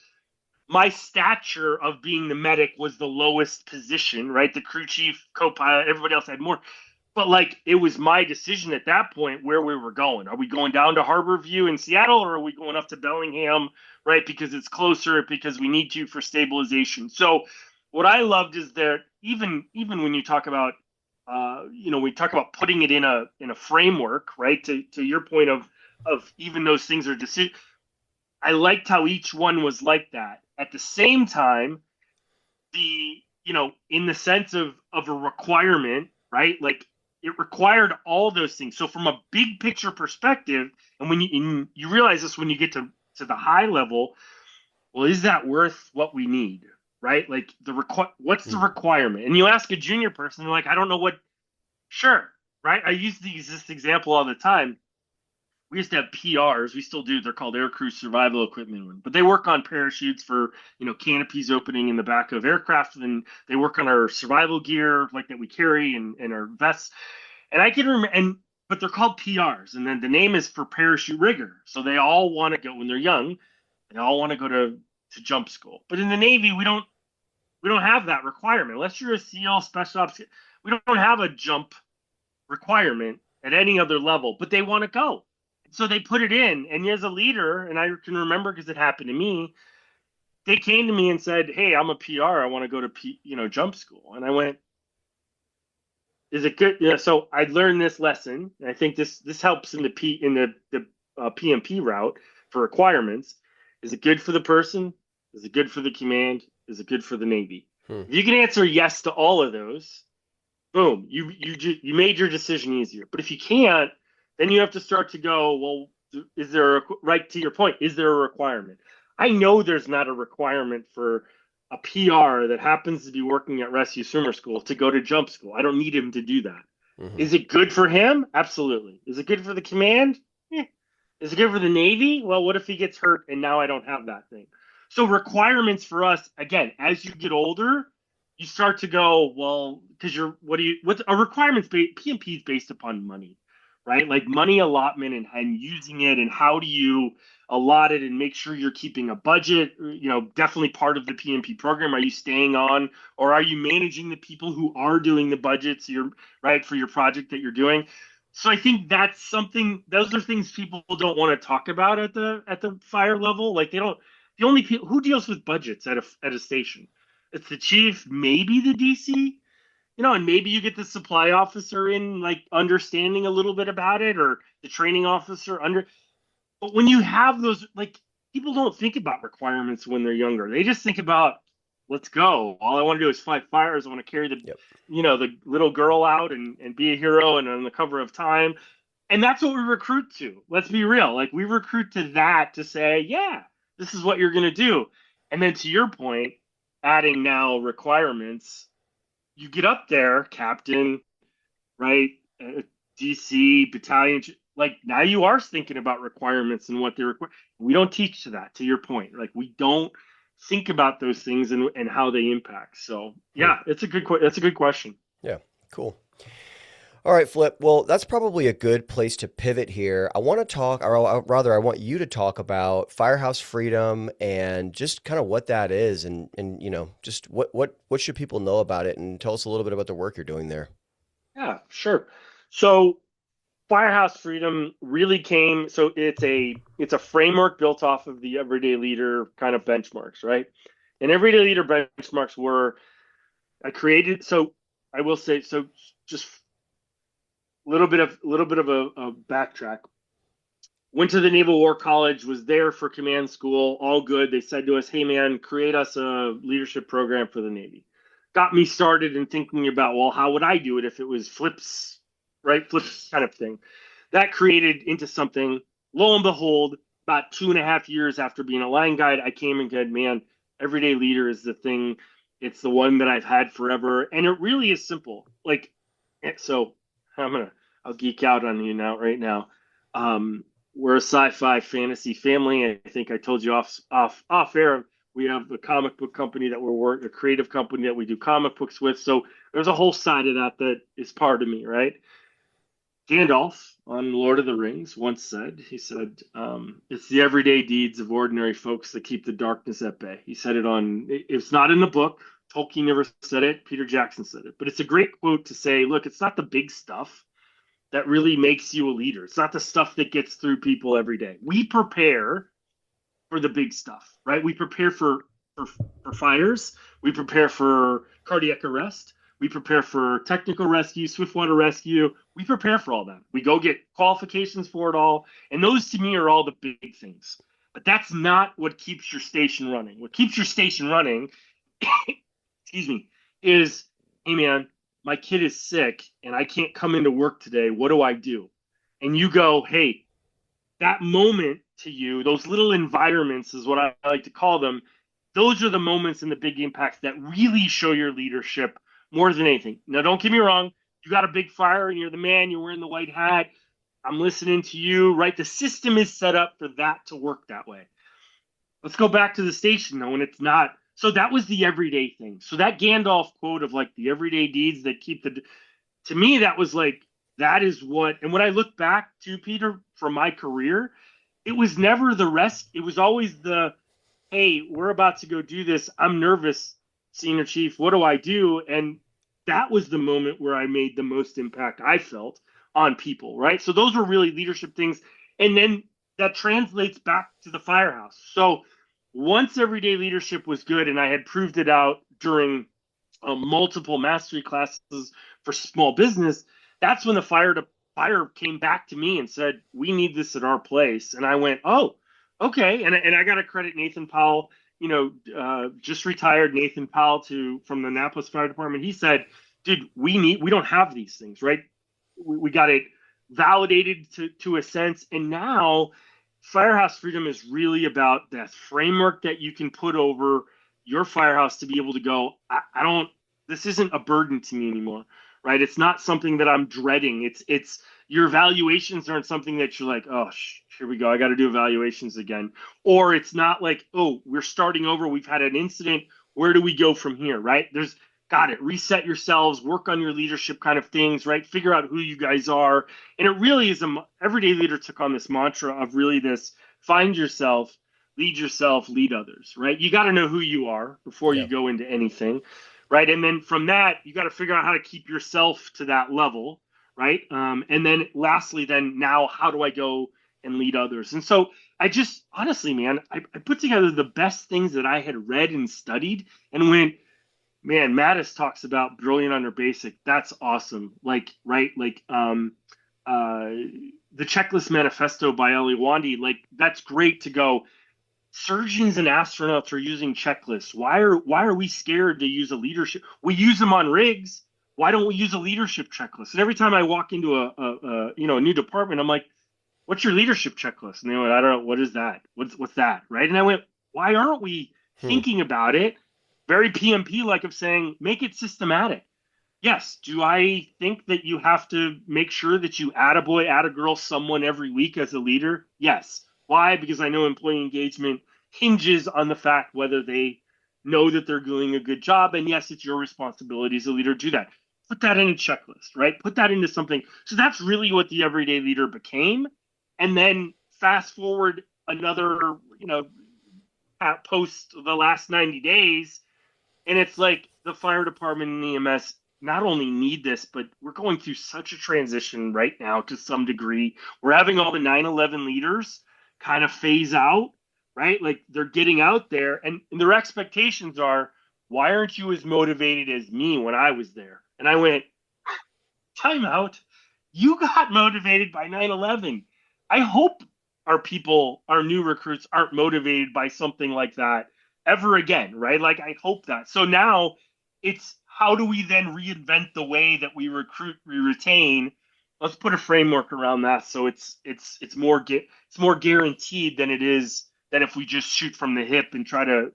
my stature of being the medic was the lowest position, right? The crew chief, co-pilot, everybody else had more. But like it was my decision at that point where we were going. Are we going down to Harborview in Seattle, or are we going up to Bellingham, right? Because it's closer, because we need to for stabilization. So what I loved is that even when you talk about we talk about putting it in a framework, right? To your point of even those things are decision. I liked how each one was like that. At the same time, in the sense of a requirement, right? Like it required all those things. So from a big picture perspective, and you realize this when you get to the high level, well, is that worth what we need? Right? Like what's the Hmm. requirement? And you ask a junior person, they're like, I don't know what. Sure, right? I use this example all the time. We used to have PRs. We still do. They're called air crew survival equipment, but they work on parachutes for canopies opening in the back of aircraft, and they work on our survival gear like that we carry and our vests. And I can remember, but they're called PRs, and then the name is for parachute rigger. So they all want to go when they're young. They all want to go to jump school. But in the Navy, we don't have that requirement unless you're a SEAL special ops. We don't have a jump requirement at any other level, but they want to go. So they put it in. And as a leader, and I can remember because it happened to me, they came to me and said, "Hey, I'm a PR. I want to go to jump school." And I went, "Is it good?" So I learned this lesson, and I think this helps in the PMP route for requirements. Is it good for the person? Is it good for the command? Is it good for the Navy? Hmm. If you can answer yes to all of those, boom, you made your decision easier. But if you can't, then you have to start to go, well, is there right to your point? Is there a requirement? I know there's not a requirement for a PR that happens to be working at rescue swimmer school to go to jump school. I don't need him to do that. Mm-hmm. Is it good for him? Absolutely. Is it good for the command? Is it good for the Navy? Well, what if he gets hurt and now I don't have that thing? So requirements for us, again, as you get older, you start to go, well, because what's a requirements PMP is based upon money, right? Like money allotment and using it, and how do you allot it and make sure you're keeping a budget, definitely part of the PMP program. Are you staying on, or are you managing the people who are doing the budgets, right, for your project that you're doing? So I think that's something, those are things people don't want to talk about at the fire level. Like they don't, the only people who deals with budgets at a station, it's the chief, maybe the DC, and maybe you get the supply officer in, like, understanding a little bit about it, or the training officer under. But when you have those, like, people don't think about requirements when they're younger. They just think about, let's go. All I want to do is fight fires. I want to carry Yep. the little girl out and be a hero and on the cover of Time. And that's what we recruit to. Let's be real. Like, we recruit to that, to say, yeah, this is what you're going to do. And then to your point, adding now requirements, you get up there, captain, right? DC, battalion, like now you are thinking about requirements and what they require. We don't teach to that, to your point. Like, we don't think about those things and how they impact. So yeah, that's a good question. Yeah, cool. All right, Flip. Well, that's probably a good place to pivot here. I want to talk, or rather, I want you to talk about firehouse freedom and just kind of what that is, and just what should people know about it, and tell us a little bit about the work you're doing there. Yeah, sure. So firehouse freedom really came. So it's a framework built off of the everyday leader kind of benchmarks, right? And everyday leader benchmarks were I created. So I will say, so just a little bit of a backtrack. Went to the Naval War College, was there for command school, all good. They said to us, "Hey man, create us a leadership program for the Navy." Got me started in thinking about, well, how would I do it if it was Flip's, right? Flip's kind of thing. That created into something. Lo and behold, about 2.5 years after being a line guide, I came and said, "Man, everyday leader is the thing. It's the one that I've had forever." And it really is simple. Like, so I'll geek out on you now, right now. We're a sci-fi fantasy family. I think I told you off air. We have a comic book company that a creative company that we do comic books with. So there's a whole side of that is part of me, right? Gandalf on Lord of the Rings once said, "It's the everyday deeds of ordinary folks that keep the darkness at bay." He said it's not in the book. Tolkien never said it. Peter Jackson said it. But it's a great quote to say, look, it's not the big stuff that really makes you a leader. It's not the stuff that gets through people every day. We prepare for the big stuff, right? We prepare for fires. We prepare for cardiac arrest. We prepare for technical rescue, swiftwater rescue. We prepare for all that. We go get qualifications for it all. And those, to me, are all the big things. But that's not what keeps your station running. What keeps your station running, excuse me, is, "Hey, man, my kid is sick and I can't come into work today. What do I do?" And you go, "Hey," that moment to you, those little environments is what I like to call them. Those are the moments and the big impacts that really show your leadership more than anything. Now, don't get me wrong. You got a big fire and you're the man, you're wearing the white hat. I'm listening to you, right? The system is set up for that to work that way. Let's go back to the station, though, and it's not. So that was the everyday thing. So that Gandalf quote of, like, the everyday deeds that keep to me, that was like, that is what, and when I look back to, Peter, from my career, it was never the rest. It was always "Hey, we're about to go do this. I'm nervous, Senior Chief. What do I do?" And that was the moment where I made the most impact, I felt, on people, right? So those were really leadership things. And then that translates back to the firehouse. So once everyday leadership was good, and I had proved it out during multiple mastery classes for small business, that's when the fire came back to me and said, "We need this at our place." And I went, "Oh, okay." And I got to credit Nathan Powell, just retired Nathan Powell from the Annapolis Fire Department. He said, "Dude, we don't have these things, right? We got it validated to a sense, and now Firehouse Freedom is really about that framework that you can put over your firehouse to be able to go, I don't, this isn't a burden to me anymore, right? It's not something that I'm dreading. It's your evaluations aren't something that you're like, oh, here we go, I got to do evaluations again. Or it's not like, oh, we're starting over, we've had an incident, where do we go from here, right? Got it, reset yourselves, work on your leadership kind of things, right? Figure out who you guys are. And it really is everyday leader took on this mantra of really this: find yourself, lead others, right? You got to know who you are before you go into anything, right? And then from that, you got to figure out how to keep yourself to that level, right? And then lastly, then now, how do I go and lead others? And so I just, honestly, man, I put together the best things that I had read and studied and went, man, Mattis talks about brilliant under basic. That's awesome. Like, right? Like, the Checklist Manifesto by Ellie Wandy, like, that's great to go. Surgeons and astronauts are using checklists. Why are we scared to use a leadership? We use them on rigs. Why don't we use a leadership checklist? And every time I walk into a new department, I'm like, what's your leadership checklist? And they went, I don't know, what is that? What's that? Right? And I went, why aren't we thinking about it? Very PMP like of saying, make it systematic. Yes. Do I think that you have to make sure that you attaboy, attagirl someone every week as a leader? Yes. Why? Because I know employee engagement hinges on the fact whether they know that they're doing a good job. And yes, it's your responsibility as a leader to do that. Put that in a checklist, right? Put that into something. So that's really what the everyday leader became. And then fast forward another, post the last 90 days, and it's like the fire department and EMS not only need this, but we're going through such a transition right now to some degree. We're having all the 9/11 leaders kind of phase out, right? Like, they're getting out there, and their expectations are, why aren't you as motivated as me when I was there? And I went, time out. You got motivated by 9/11. I hope our new recruits aren't motivated by something like that ever again, right? Like, I hope that. So now it's, how do we then reinvent the way that we recruit, we retain? Let's put a framework around that, so it's more guaranteed than it is that if we just shoot from the hip and try to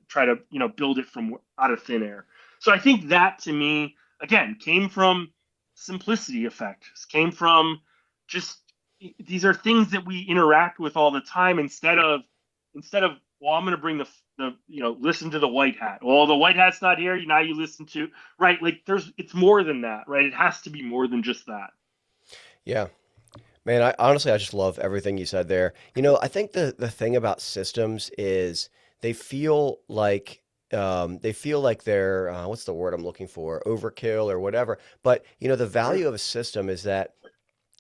build it from out of thin air. So I think that, to me, again, came from simplicity effect. Came from just, these are things that we interact with all the time, instead of well, I'm going to bring the listen to the white hat. Well, the white hat's not here. Now you listen to, right? Like, it's more than that, right? It has to be more than just that. Yeah. Man, I just love everything you said there. I think the thing about systems is they feel like they're what's the word I'm looking for? Overkill or whatever. But the value of a system is that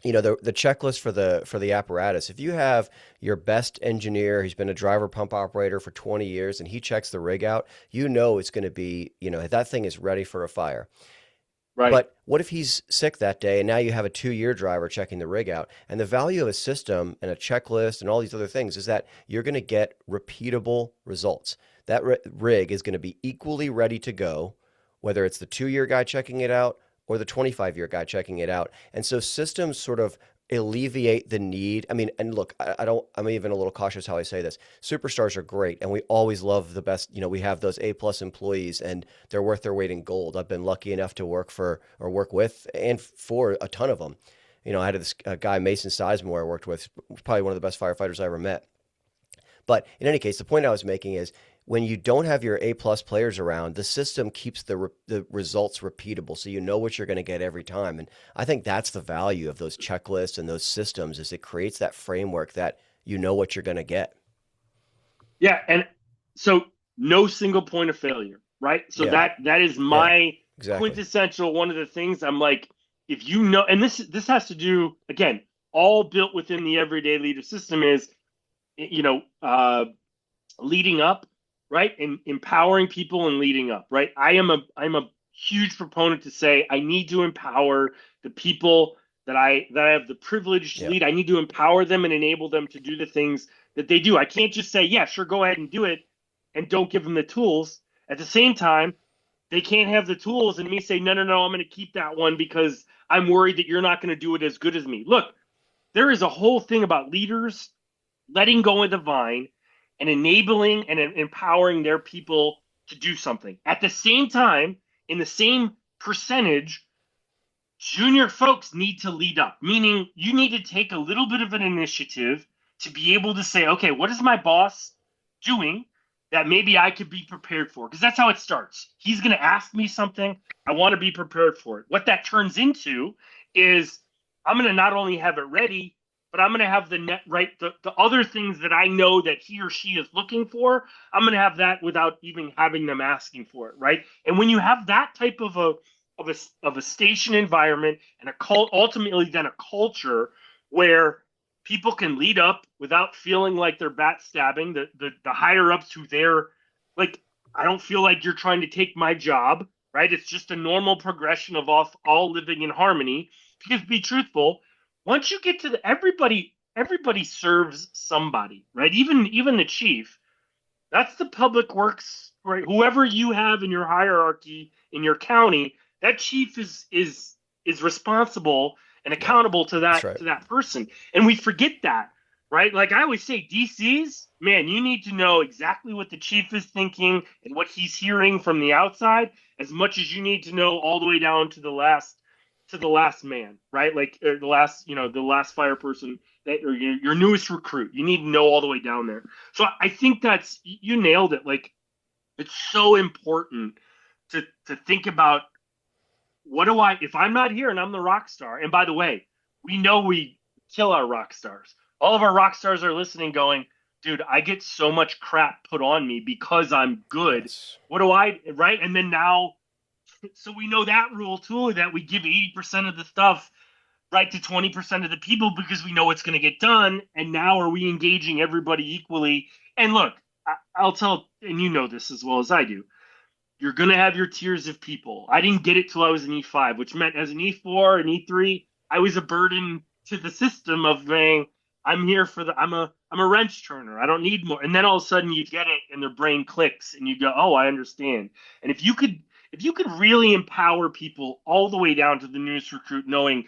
the checklist for the apparatus. If you have your best engineer, he's been a driver pump operator for 20 years, and he checks the rig out, it's going to be, that thing is ready for a fire. Right. But what if he's sick that day, and now you have a 2-year driver checking the rig out? And the value of a system and a checklist and all these other things is that you're going to get repeatable results. That rig is going to be equally ready to go, whether it's the 2-year guy checking it out or the 25-year guy checking it out. And so systems sort of alleviate the need. I mean, and look, I'm even a little cautious how I say this. Superstars are great, and we always love the best. We have those A+ employees, and they're worth their weight in gold. I've been lucky enough to work with and for a ton of them. I had this guy, Mason Sizemore, I worked with, probably one of the best firefighters I ever met. But in any case, the point I was making is, when you don't have your A+ players around, the system keeps the results repeatable, so you know what you're going to get every time. And I think that's the value of those checklists and those systems, is it creates that framework that you know what you're going to get. Yeah, and so no single point of failure, right? So that is my quintessential, one of the things I'm like, if and this has to do, again, all built within the everyday leader system, is, leading up, right? And empowering people and leading up, right? I'm a huge proponent to say I need to empower the people that I have the privilege to Yeah. lead. I need to empower them and enable them to do the things that they do. I can't just say, yeah, sure, go ahead and do it, and don't give them the tools. At the same time, they can't have the tools and me say, no, no, no, I'm going to keep that one because I'm worried that you're not going to do it as good as me. Look, there is a whole thing about leaders letting go of the vine and enabling and empowering their people to do something. At the same time, in the same percentage, junior folks need to lead up, meaning you need to take a little bit of an initiative to be able to say, okay, what is my boss doing that maybe I could be prepared for? Because that's how it starts. He's going to ask me something. I want to be prepared for it. What that turns into is I'm going to not only have it ready, but I'm going to have the net right, the other things that I know that he or she is looking for. I'm going to have that without even having them asking for it, right? And when you have that type of a station environment and a cult, ultimately then a culture where people can lead up without feeling like they're backstabbing the higher ups who they're like, I don't feel like you're trying to take my job, right? It's just a normal progression of all living in harmony. Because to be truthful, once you get to everybody serves somebody, right? Even the chief, that's the public works, right? Whoever you have in your hierarchy in your county, that chief is responsible and Yeah. accountable to That's right. that person. And we forget that, right? Like I always say, DCs, man, you need to know exactly what the chief is thinking and what he's hearing from the outside as much as you need to know all the way down to the last man, right? Like the last, the last fire person that or your newest recruit. You need to know all the way down there. So I think that's you nailed it. Like it's so important to think about what do I if I'm not here and I'm the rock star. And by the way, we know we kill our rock stars. All of our rock stars are listening, going, dude, I get so much crap put on me because I'm good. Yes. What do I right? And then now, so we know that rule too that we give 80% of the stuff right to 20% of the people because we know it's going to get done. And now are we engaging everybody equally? And look, I'll tell, and you know this as well as I do, you're going to have your tiers of people. I didn't get it till I was an E5, which meant as an E4 and E3, I was a burden to the system of saying, I'm here for I'm a wrench turner. I don't need more. And then all of a sudden you get it and their brain clicks and you go, oh, I understand. And if you could really empower people all the way down to the newest recruit, knowing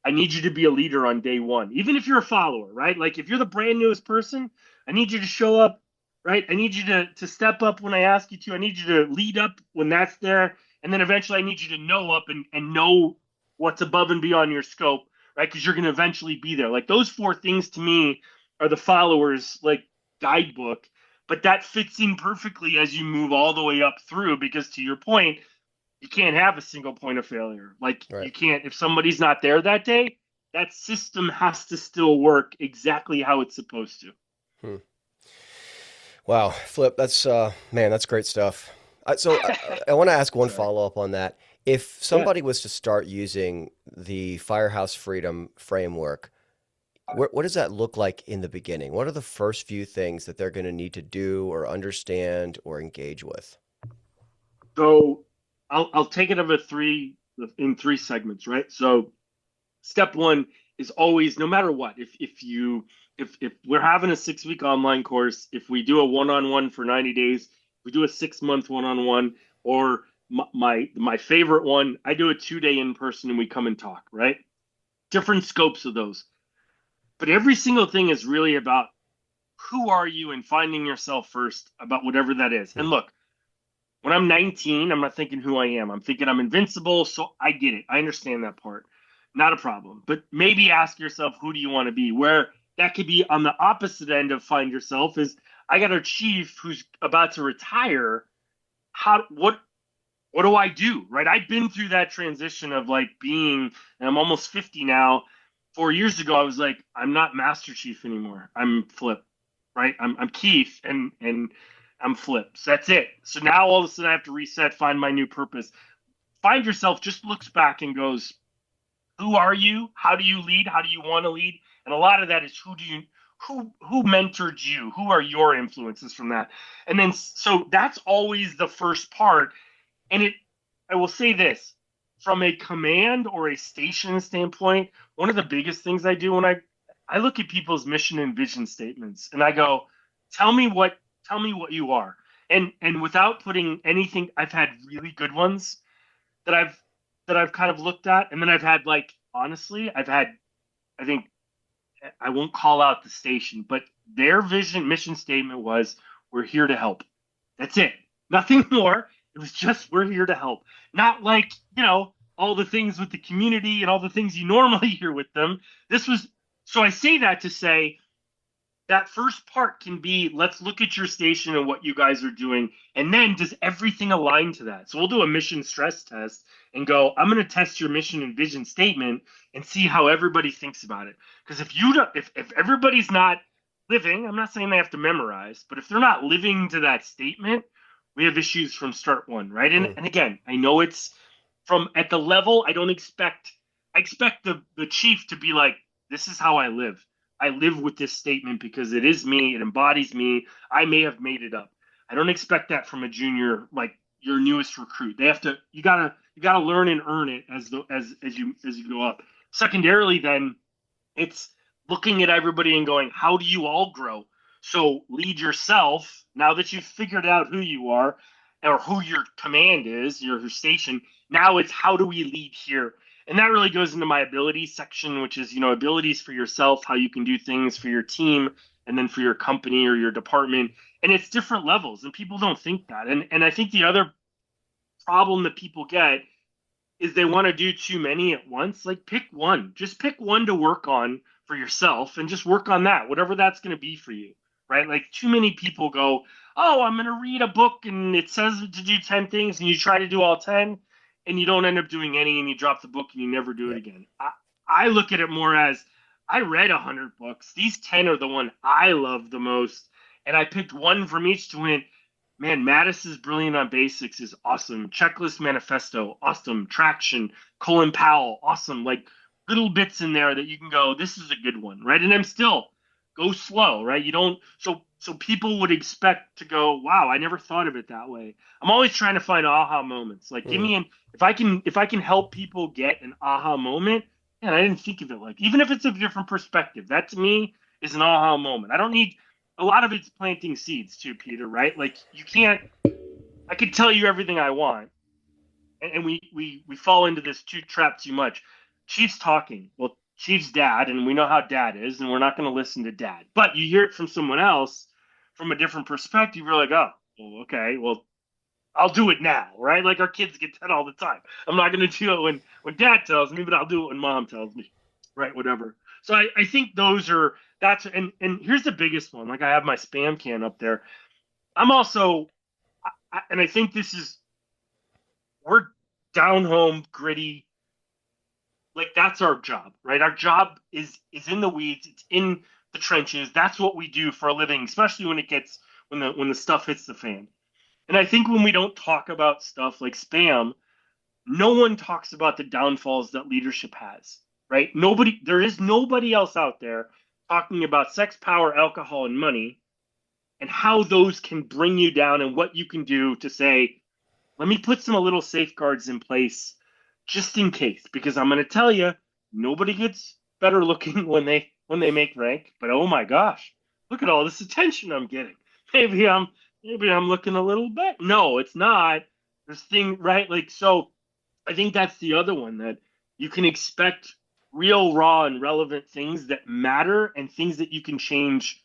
I need you to be a leader on day one, even if you're a follower, right? Like if you're the brand newest person, I need you to show up, right? I need you to step up when I ask you to. I need you to lead up when that's there. And then eventually I need you to know up and know what's above and beyond your scope, right? Because you're going to eventually be there. Like those four things to me are the followers, like guidebook. But that fits in perfectly as you move all the way up through, because to your point, you can't have a single point of failure. Like Right. you can't, if somebody's not there that day, that system has to still work exactly how it's supposed to. Hmm. Wow, Flip, that's man, that's great stuff. I want to ask one Sorry. follow up on that. If Yeah. somebody was to start using the Firehouse Freedom framework, what does that look like in the beginning? What are the first few things that they're going to need to do or understand or engage with? So I'll take it over in three segments, right? So step one is always, no matter what, if we're having a 6 week online course, if we do a one-on-one for 90 days, we do a 6 month one-on-one, or my favorite one, I do a 2 day in person and we come and talk, right? Different scopes of those. But every single thing is really about who are you and finding yourself first about whatever that is. Hmm. And look, when I'm 19, I'm not thinking who I am. I'm thinking I'm invincible. So I get it. I understand that part. Not a problem. But maybe ask yourself, who do you want to be? Where that could be on the opposite end of find yourself is I got a chief who's about to retire. What do I do? Right? I've been through that transition of like being, and I'm almost 50 now. 4 years ago, I was like, I'm not Master Chief anymore. I'm Flip, right? I'm Keith and I'm Flip. So that's it. So now all of a sudden I have to reset, find my new purpose. Find yourself just looks back and goes, who are you? How do you lead? How do you want to lead? And a lot of that is who mentored you? Who are your influences from that? And then so that's always the first part. And I will say this, from a command or a station standpoint, one of the biggest things I do when I look at people's mission and vision statements and I go, tell me what you are. And without putting anything, I've had really good ones that I've kind of looked at, and then I've had, like, honestly, I think, I won't call out the station, but their vision mission statement was, we're here to help. That's it. Nothing more. It was just, we're here to help. Not like, all the things with the community and all the things you normally hear with them. This was, so I say that to say that first part can be, let's look at your station and what you guys are doing. And then does everything align to that? So we'll do a mission stress test and go, I'm going to test your mission and vision statement and see how everybody thinks about it. Because if you don't, if everybody's not living, I'm not saying they have to memorize, but if they're not living to that statement, we have issues from start one, right? And again, I know it's from at the level, I expect the chief to be like, this is how I live. I live with this statement because it is me. It embodies me. I may have made it up. I don't expect that from a junior, like your newest recruit. They have to. You gotta learn and earn it as you go up. Secondarily, then it's looking at everybody and going, how do you all grow? So lead yourself. Now that you've figured out who you are or who your command is, your station. Now it's how do we lead here? And that really goes into my abilities section, which is, abilities for yourself, how you can do things for your team, and then for your company or your department. And it's different levels, and people don't think that. And I think the other problem that people get is they want to do too many at once. Like, pick one. Just pick one to work on for yourself and just work on that, whatever that's going to be for you, right? Like, too many people go, oh, I'm going to read a book and it says to do 10 things, and you try to do all 10. And you don't end up doing any, and you drop the book and you never do it again. I look at it more as, I read 100 books. These 10 are the one I love the most. And I picked one from each to win. Man, Mattis's Brilliant on Basics is awesome. Checklist Manifesto, awesome. Traction, Colin Powell, awesome. Like, little bits in there that you can go, this is a good one, right? And I'm still, go slow, right? You don't, so people would expect to go, wow, I never thought of it that way. I'm always trying to find aha moments. Like, give me if I can help people get an aha moment, man, I didn't think of it like, even if it's a different perspective, that to me is an aha moment. I don't need, a lot of it's planting seeds too, Peter, right? Like, you can't, I could tell you everything I want. And we fall into this trap too much. Chief's talking. Well, Chief's dad, and we know how dad is, and we're not going to listen to dad. But you hear it from someone else from a different perspective, you're like, oh, well, okay, well, I'll do it now, right? Like, our kids get that all the time. I'm not going to do it when dad tells me, but I'll do it when mom tells me, right? Whatever. So I think and here's the biggest one. Like, I have my spam can up there. I'm also, and I think we're down home, gritty. Like, that's our job, right? Our job is in the weeds. It's in the trenches. That's what we do for a living, especially when the stuff hits the fan. And I think when we don't talk about stuff like spam, no one talks about the downfalls that leadership has, right? There is nobody else out there talking about sex, power, alcohol, and money, and how those can bring you down and what you can do to say, let me put some little safeguards in place just in case, because I'm going to tell you, nobody gets better looking when they make rank. But oh my gosh, look at all this attention I'm getting. Maybe I'm looking a little bit. No, it's not. This thing, right? Like, so I think that's the other one, that you can expect real, raw, and relevant things that matter and things that you can change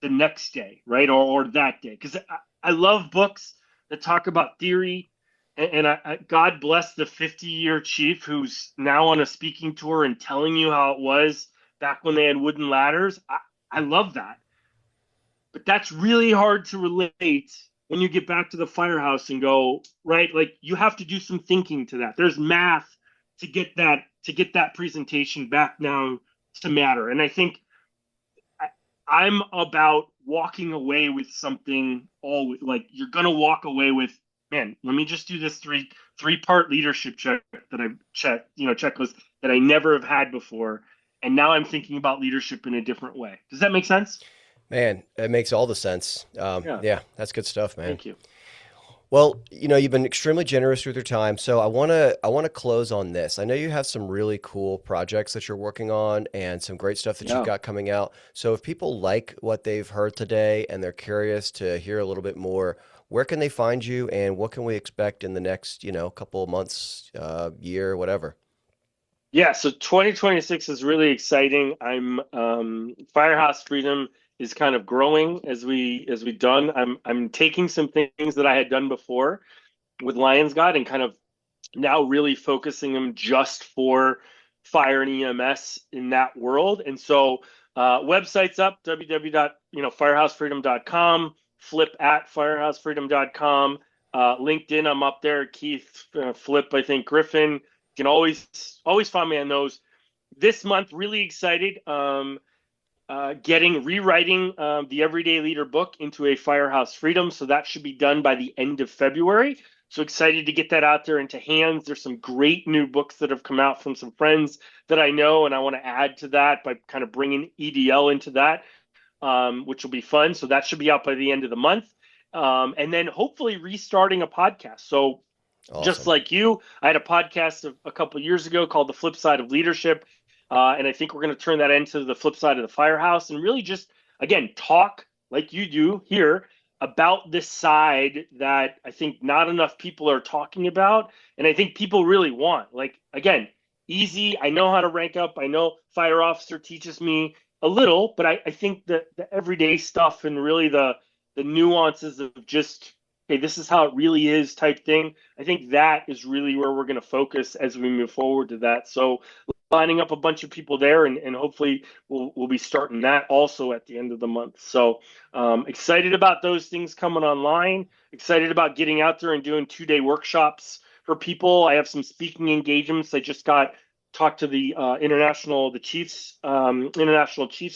the next day, right? Or that day. Because I love books that talk about theory. And God bless the 50-year chief who's now on a speaking tour and telling you how it was back when they had wooden ladders. I love that. But that's really hard to relate when you get back to the firehouse and go, right? Like, you have to do some thinking to that. There's math to get that presentation back now to matter. And I think I'm about walking away with something, always, like, you're going to walk away with, man, let me just do this three-part leadership checklist that I never have had before. And now I'm thinking about leadership in a different way. Does that make sense? Man, it makes all the sense. Yeah, Yeah, that's good stuff, man. thank you. Well, you've been extremely generous with your time, so I want to close on this. I know you have some really cool projects that you're working on and some great stuff that you've Yeah. got coming out. So if people like what they've heard today and they're curious to hear a little bit more, where can they find you and what can we expect in the next, couple of months, year, whatever? Yeah, so 2026 is really exciting. I'm Firehouse Freedom is kind of growing as we done. I'm taking some things that I had done before with Lions God and kind of now really focusing them just for fire and EMS in that world. And so website's up, www.firehousefreedom.com, flip at firehousefreedom.com. LinkedIn, I'm up there, Keith Flip, I think Griffin. You can always find me on those. This month, really excited. Rewriting the Everyday Leader book into a Firehouse Freedom. So that should be done by the end of February. So excited to get that out there into hands. There's some great new books that have come out from some friends that I know, and I want to add to that by kind of bringing EDL into that, which will be fun. So that should be out by the end of the month. And then hopefully restarting a podcast. So just Awesome. like you, I had a podcast a couple of years ago called The Flip Side of Leadership. And I think we're going to turn that into the flip side of the firehouse and really just, again, talk like you do here about this side that I think not enough people are talking about. And I think people really want. Like, again, easy. I know how to rank up. I know fire officer teaches me a little, but I think that the everyday stuff and really the nuances of just, okay, this is how it really is type thing. I think that is really where we're going to focus as we move forward to that. So lining up a bunch of people there, and hopefully we'll be starting that also at the end of the month. So excited about those things coming online. Excited about getting out there and doing 2-day workshops for people. I have some speaking engagements. I just got talked to the International Chiefs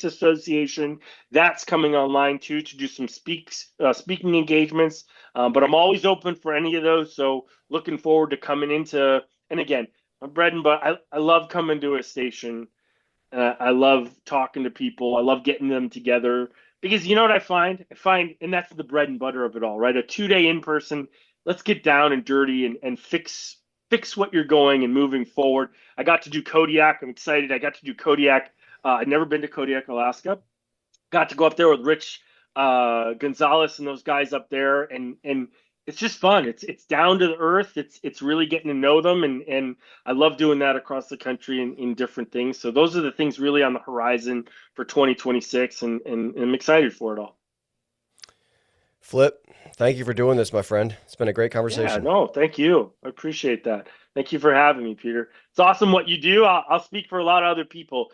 Association. That's coming online too to do some speaking engagements. But I'm always open for any of those. So looking forward to coming into, and again, my bread and butter. I love coming to a station. I love talking to people. I love getting them together because you know what I find? And that's the bread and butter of it all, right? A 2-day in person. Let's get down and dirty and fix what you're going and moving forward. I got to do Kodiak. I'm excited. I got to do Kodiak. I'd never been to Kodiak, Alaska. Got to go up there with Rich Gonzalez and those guys up there, and it's just fun. It's down to the earth. It's really getting to know them, and I love doing that across the country in different things. So those are the things really on the horizon for 2026, and I'm excited for it all. Flip, thank you for doing this, my friend. It's been a great Yeah, conversation. no, thank you. I appreciate that. Thank you for having me, Peter. It's awesome what you do. I'll speak for a lot of other people.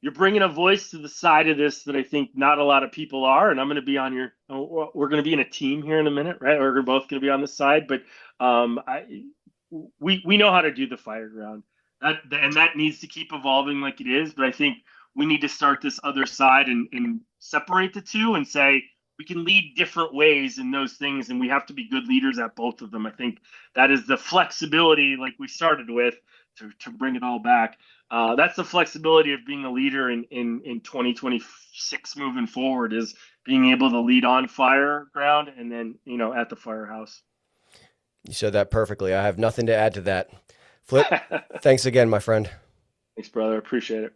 You're bringing a voice to the side of this that I think not a lot of people are, and I'm going to be on your. We're going to be in a team here in a minute, right? We're both going to be on the side, but we know how to do the fire ground, that needs to keep evolving like it is. But I think we need to start this other side and separate the two and say we can lead different ways in those things, and we have to be good leaders at both of them. I think that is the flexibility, like we started with, to bring it all back. That's the flexibility of being a leader in 2026 moving forward is being able to lead on fire ground and then, at the firehouse. You said that perfectly. I have nothing to add to that. Flip, thanks again, my friend. Thanks, brother. Appreciate it.